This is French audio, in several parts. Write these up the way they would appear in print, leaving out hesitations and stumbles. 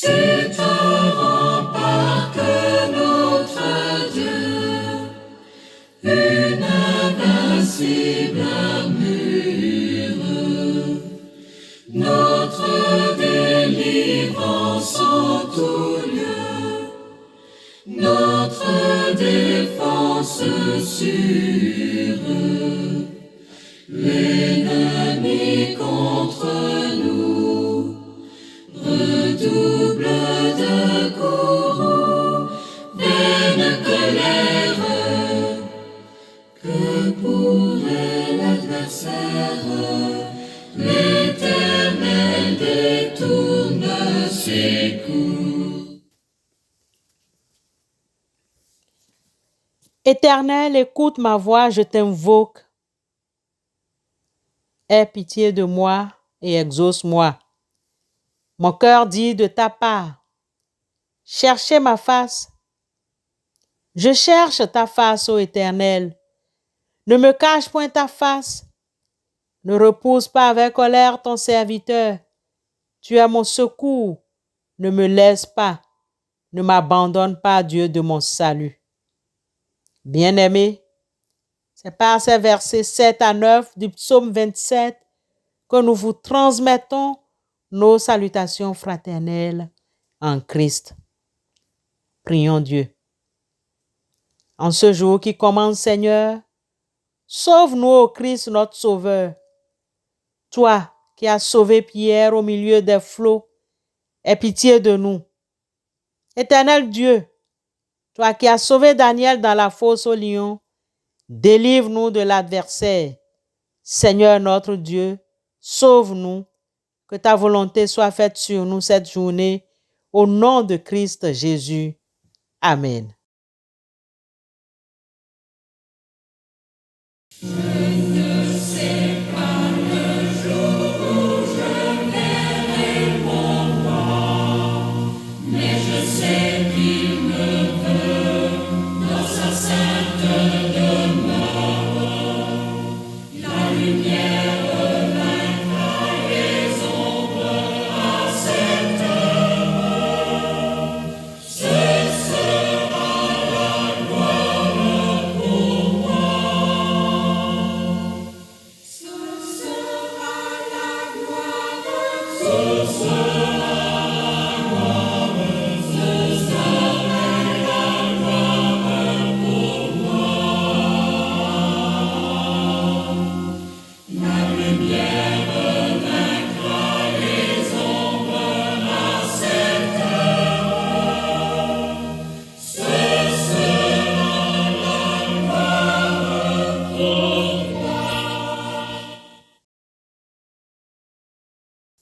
C'est un rempart que notre Dieu, une invincible mure, notre délivrance en tout lieu, notre défense sûre. L'ennemi contre nous redouble de courroux, vaine colère, que pourrait l'adversaire? L'Éternel détourne ses coups. Éternel, écoute ma voix, je t'invoque. Aie pitié de moi et exauce-moi. Mon cœur dit de ta part, cherchez ma face. Je cherche ta face, ô Éternel. Ne me cache point ta face. Ne repousse pas avec colère ton serviteur. Tu es mon secours. Ne me laisse pas. Ne m'abandonne pas, Dieu de mon salut. Bien-aimé, c'est par ces versets 7 à 9 du psaume 27 que nous vous transmettons nos salutations fraternelles en Christ. Prions Dieu. En ce jour qui commence, Seigneur, sauve-nous au Christ notre Sauveur. Toi qui as sauvé Pierre au milieu des flots, aie pitié de nous. Éternel Dieu, toi qui as sauvé Daniel dans la fosse au lion, délivre-nous de l'adversaire. Seigneur notre Dieu, sauve-nous, que ta volonté soit faite sur nous cette journée, au nom de Christ Jésus. Amen. Je ne sais pas le jour où je verrai mon roi, mais je sais qu'il me veut dans sa sainte demeure. La lumière vaincra les ombres à cette heure. Ce sera la gloire pour moi. Ce sera la gloire, ce sera la gloire, ce sera la gloire pour moi. La lumière vaincra les ombres à cette heure. Ce sera la gloire pour moi.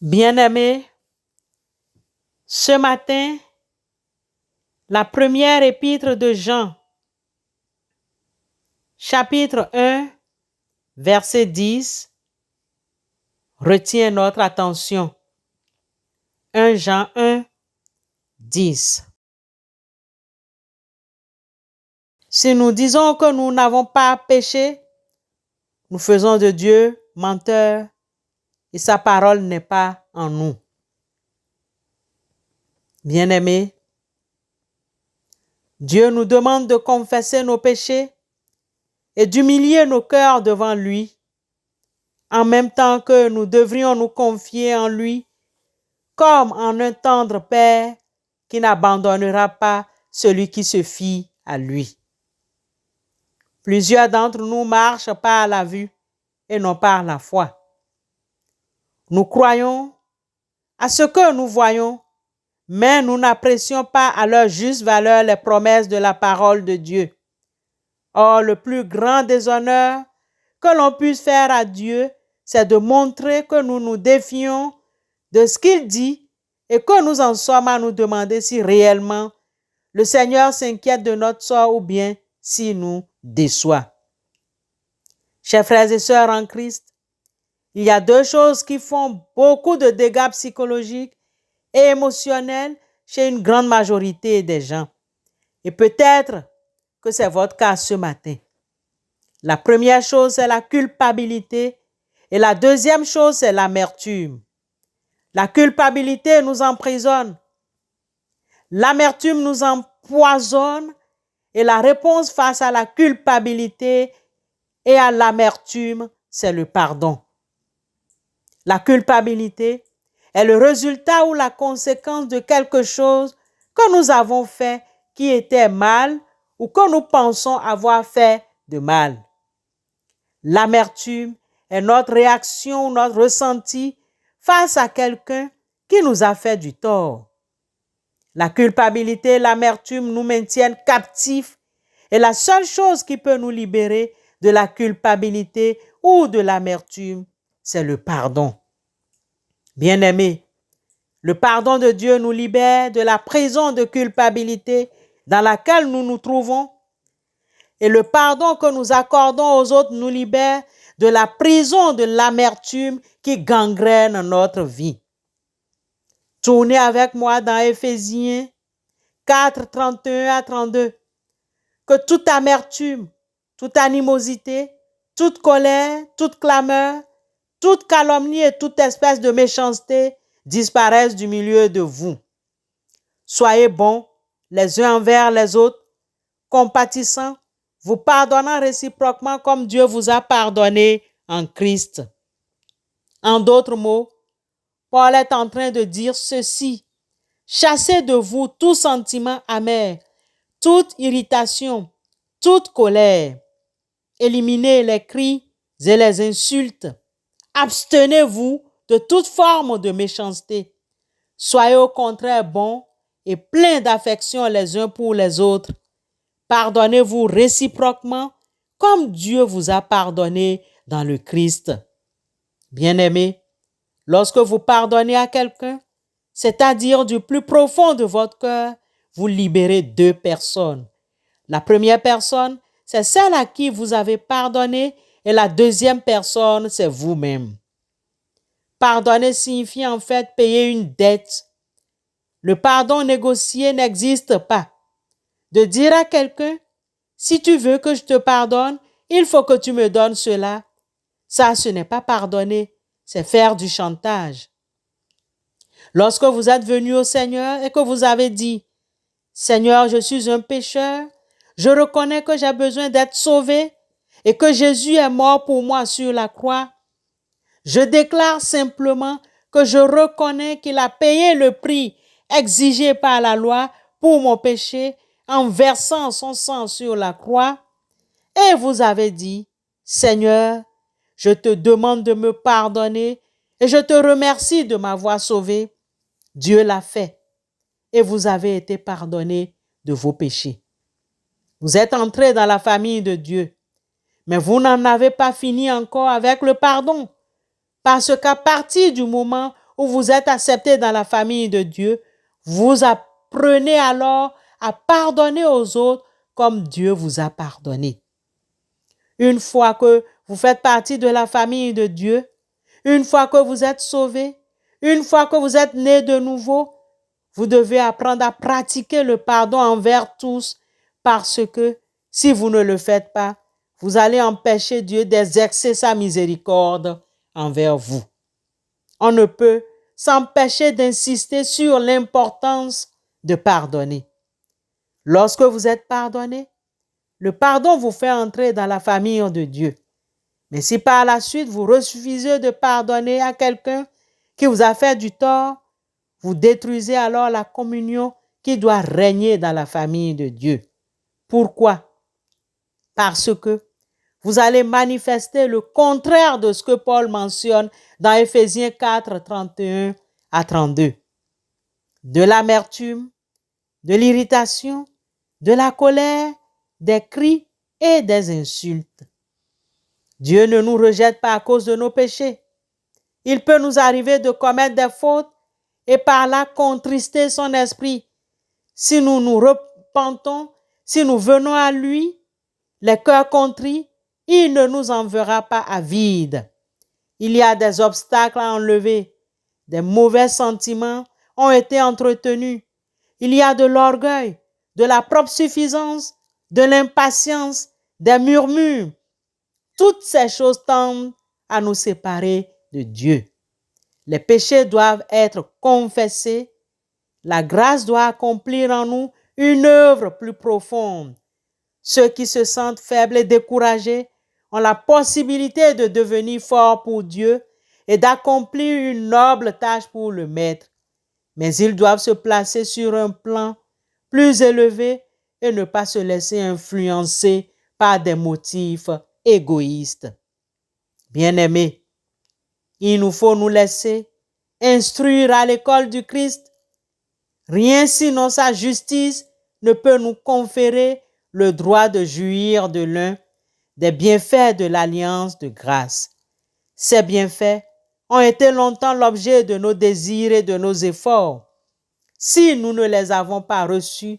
Bien-aimés, ce matin, la première épître de Jean, chapitre 1, verset 10, retient notre attention. 1 Jean 1, 10. Si nous disons que nous n'avons pas péché, nous faisons de Dieu menteur et sa parole n'est pas en nous. Bien-aimés, Dieu nous demande de confesser nos péchés et d'humilier nos cœurs devant lui, en même temps que nous devrions nous confier en lui comme en un tendre Père qui n'abandonnera pas celui qui se fie à lui. Plusieurs d'entre nous marchent par la vue et non par la foi. Nous croyons à ce que nous voyons, mais nous n'apprécions pas à leur juste valeur les promesses de la parole de Dieu. Or, le plus grand déshonneur que l'on puisse faire à Dieu, c'est de montrer que nous nous défions de ce qu'il dit et que nous en sommes à nous demander si réellement le Seigneur s'inquiète de notre sort ou bien s'il nous déçoit. Chers frères et sœurs en Christ, il y a deux choses qui font beaucoup de dégâts psychologiques et émotionnels chez une grande majorité des gens. Et peut-être que c'est votre cas ce matin. La première chose, c'est la culpabilité et la deuxième chose, c'est l'amertume. La culpabilité nous emprisonne. L'amertume nous empoisonne et la réponse face à la culpabilité et à l'amertume, c'est le pardon. La culpabilité est le résultat ou la conséquence de quelque chose que nous avons fait qui était mal ou que nous pensons avoir fait de mal. L'amertume est notre réaction ou notre ressenti face à quelqu'un qui nous a fait du tort. La culpabilité et l'amertume nous maintiennent captifs et la seule chose qui peut nous libérer de la culpabilité ou de l'amertume, c'est le pardon. Bien-aimés, le pardon de Dieu nous libère de la prison de culpabilité dans laquelle nous nous trouvons et le pardon que nous accordons aux autres nous libère de la prison de l'amertume qui gangrène notre vie. Tournez avec moi dans Éphésiens 4, 31 à 32. Que toute amertume, toute animosité, toute colère, toute clameur, toute calomnie et toute espèce de méchanceté disparaissent du milieu de vous. Soyez bons les uns envers les autres, compatissants, vous pardonnant réciproquement comme Dieu vous a pardonné en Christ. En d'autres mots, Paul est en train de dire ceci. Chassez de vous tout sentiment amer, toute irritation, toute colère. Éliminez les cris et les insultes. Abstenez-vous de toute forme de méchanceté. Soyez au contraire bons et pleins d'affection les uns pour les autres. Pardonnez-vous réciproquement comme Dieu vous a pardonné dans le Christ. Bien-aimés, lorsque vous pardonnez à quelqu'un, c'est-à-dire du plus profond de votre cœur, vous libérez deux personnes. La première personne, c'est celle à qui vous avez pardonné et la deuxième personne, c'est vous-même. Pardonner signifie en fait payer une dette. Le pardon négocié n'existe pas. De dire à quelqu'un, si tu veux que je te pardonne, il faut que tu me donnes cela. Ça, ce n'est pas pardonner, c'est faire du chantage. Lorsque vous êtes venu au Seigneur et que vous avez dit, Seigneur, je suis un pécheur, je reconnais que j'ai besoin d'être sauvé et que Jésus est mort pour moi sur la croix. Je déclare simplement que je reconnais qu'il a payé le prix exigé par la loi pour mon péché en versant son sang sur la croix. Et vous avez dit, Seigneur, je te demande de me pardonner et je te remercie de m'avoir sauvé. Dieu l'a fait et vous avez été pardonné de vos péchés. Vous êtes entrés dans la famille de Dieu, mais vous n'en avez pas fini encore avec le pardon. Parce qu'à partir du moment où vous êtes acceptés dans la famille de Dieu, vous apprenez alors à pardonner aux autres comme Dieu vous a pardonné. Une fois que vous faites partie de la famille de Dieu, une fois que vous êtes sauvés, une fois que vous êtes nés de nouveau, vous devez apprendre à pratiquer le pardon envers tous parce que si vous ne le faites pas, vous allez empêcher Dieu d'exercer sa miséricorde envers vous. On ne peut s'empêcher d'insister sur l'importance de pardonner. Lorsque vous êtes pardonné, le pardon vous fait entrer dans la famille de Dieu. Mais si par la suite vous refusez de pardonner à quelqu'un qui vous a fait du tort, vous détruisez alors la communion qui doit régner dans la famille de Dieu. Pourquoi? Parce que vous allez manifester le contraire de ce que Paul mentionne dans Éphésiens 4, 31 à 32. De l'amertume, de l'irritation, de la colère, des cris et des insultes. Dieu ne nous rejette pas à cause de nos péchés. Il peut nous arriver de commettre des fautes et par là contrister son esprit. Si nous nous repentons, si nous venons à lui, les cœurs contrits, il ne nous enverra pas à vide. Il y a des obstacles à enlever. Des mauvais sentiments ont été entretenus. Il y a de l'orgueil, de la propre suffisance, de l'impatience, des murmures. Toutes ces choses tendent à nous séparer de Dieu. Les péchés doivent être confessés. La grâce doit accomplir en nous une œuvre plus profonde. Ceux qui se sentent faibles et découragés ont la possibilité de devenir forts pour Dieu et d'accomplir une noble tâche pour le Maître. Mais ils doivent se placer sur un plan plus élevé et ne pas se laisser influencer par des motifs égoïstes. Bien-aimés, il nous faut nous laisser instruire à l'école du Christ. Rien sinon sa justice ne peut nous conférer le droit de jouir de l'un des bienfaits de l'alliance de grâce. Ces bienfaits ont été longtemps l'objet de nos désirs et de nos efforts. Si nous ne les avons pas reçus,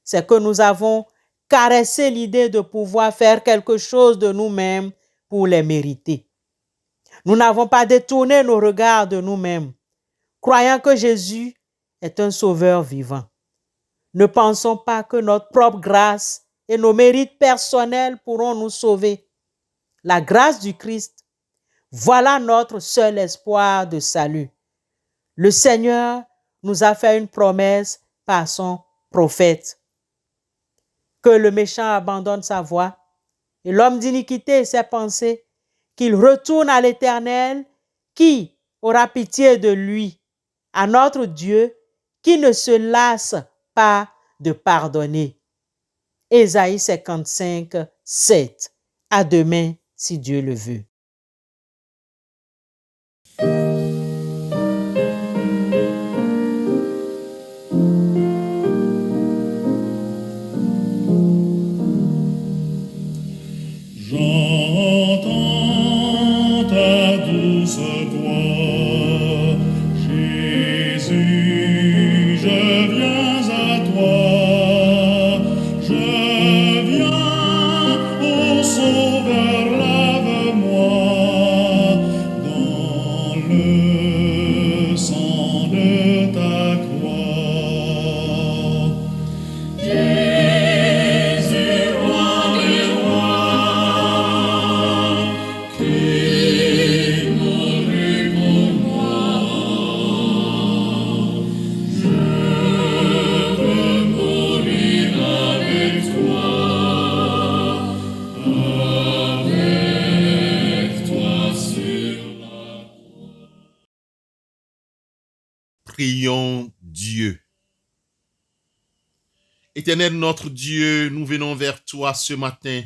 c'est que nous avons caressé l'idée de pouvoir faire quelque chose de nous-mêmes pour les mériter. Nous n'avons pas détourné nos regards de nous-mêmes, croyant que Jésus est un sauveur vivant. Ne pensons pas que notre propre grâce et nos mérites personnels pourront nous sauver. La grâce du Christ, voilà notre seul espoir de salut. Le Seigneur nous a fait une promesse par son prophète. Que le méchant abandonne sa voie et l'homme d'iniquité ses pensées, qu'il retourne à l'Éternel qui aura pitié de lui, à notre Dieu qui ne se lasse pas de pardonner. Ésaïe 55, 7. À demain, si Dieu le veut. J'entends ta douce voix, Jésus, je viens à toi, je viens, ô Sauveur, lave-moi dans le sang de ta croix. Jésus, roi des rois, qui mourut pour moi, je veux mourir avec toi sur la croix. Prions Dieu. Éternel notre Dieu, nous venons vers toi ce matin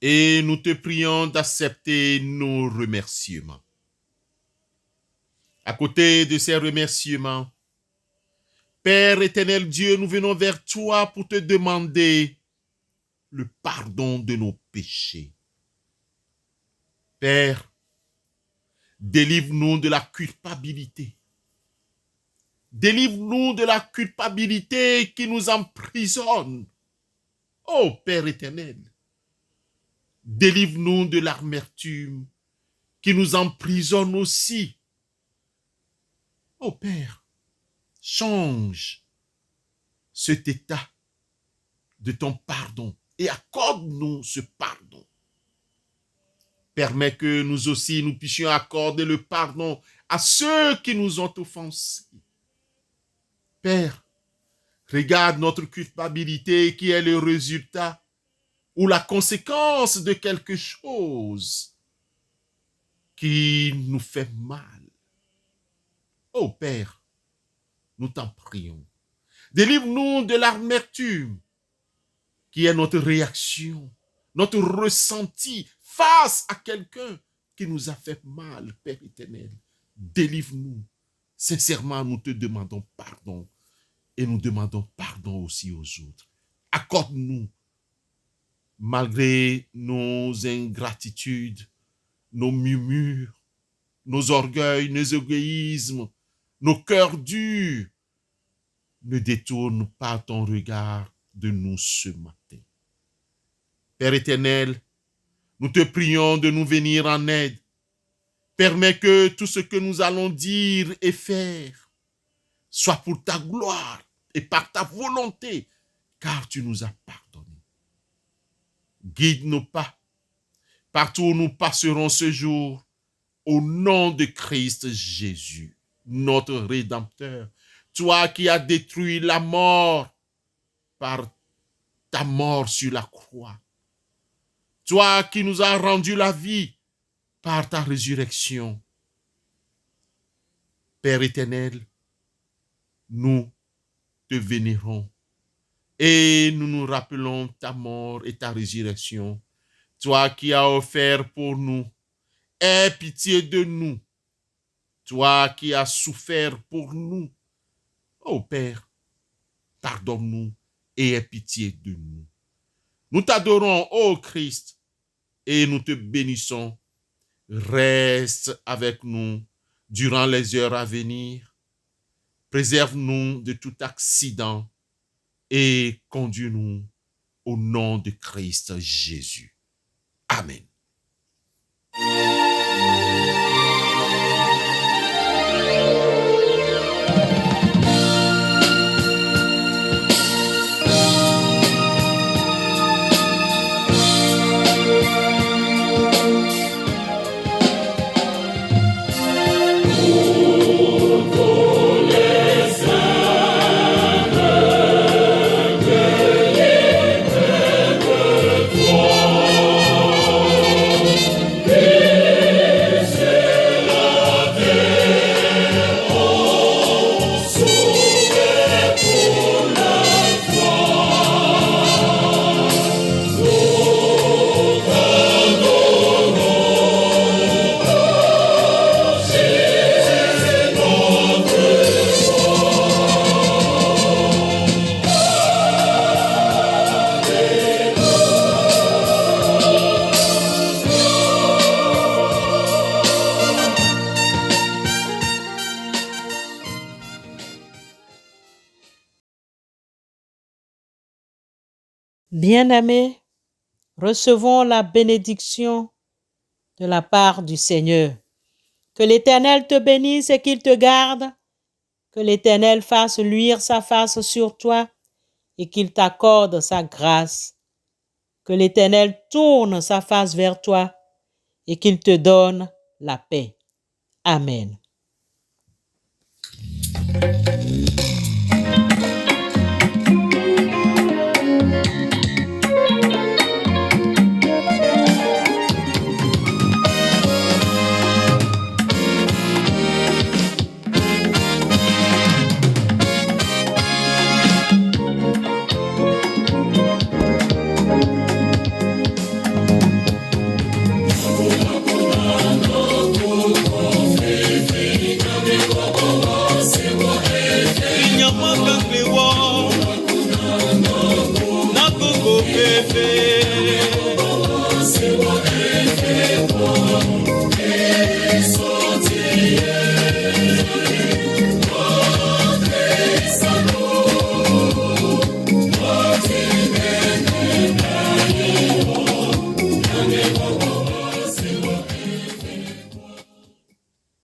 et nous te prions d'accepter nos remerciements. À côté de ces remerciements, Père éternel Dieu, nous venons vers toi pour te demander le pardon de nos péchés. Père, délivre-nous de la culpabilité. Délivre-nous de la culpabilité qui nous emprisonne. Ô Père éternel, délivre-nous de l'amertume qui nous emprisonne aussi. Ô Père, change cet état de ton pardon et accorde-nous ce pardon. Permets que nous aussi nous puissions accorder le pardon à ceux qui nous ont offensés. Père, regarde notre culpabilité qui est le résultat ou la conséquence de quelque chose qui nous fait mal. Ô Père, nous t'en prions. Délivre-nous de l'amertume qui est notre réaction, notre ressenti face à quelqu'un qui nous a fait mal, Père éternel. Délivre-nous. Sincèrement, nous te demandons pardon et nous demandons pardon aussi aux autres. Accorde-nous, malgré nos ingratitudes, nos murmures, nos orgueils, nos égoïsmes, nos cœurs durs, ne détourne pas ton regard de nous ce matin. Père éternel, nous te prions de nous venir en aide. Permets que tout ce que nous allons dire et faire soit pour ta gloire et par ta volonté, car tu nous as pardonné. Guide nos pas partout où nous passerons ce jour, au nom de Christ Jésus. notre Rédempteur. Toi qui as détruit la mort par ta mort sur la croix. Toi qui nous as rendu la vie par ta résurrection. Père éternel, nous te vénérons et nous nous rappelons ta mort et ta résurrection. Toi qui as offert pour nous, aie pitié de nous. Toi qui as souffert pour nous, ô Père, pardonne-nous et aie pitié de nous. Nous t'adorons, ô Christ, et nous te bénissons. Reste avec nous durant les heures à venir. Préserve-nous de tout accident et conduis-nous au nom de Christ Jésus. Amen. Bien-aimés, recevons la bénédiction de la part du Seigneur. Que l'Éternel te bénisse et qu'il te garde. Que l'Éternel fasse luire sa face sur toi et qu'il t'accorde sa grâce. Que l'Éternel tourne sa face vers toi et qu'il te donne la paix. Amen. Nakoko pepe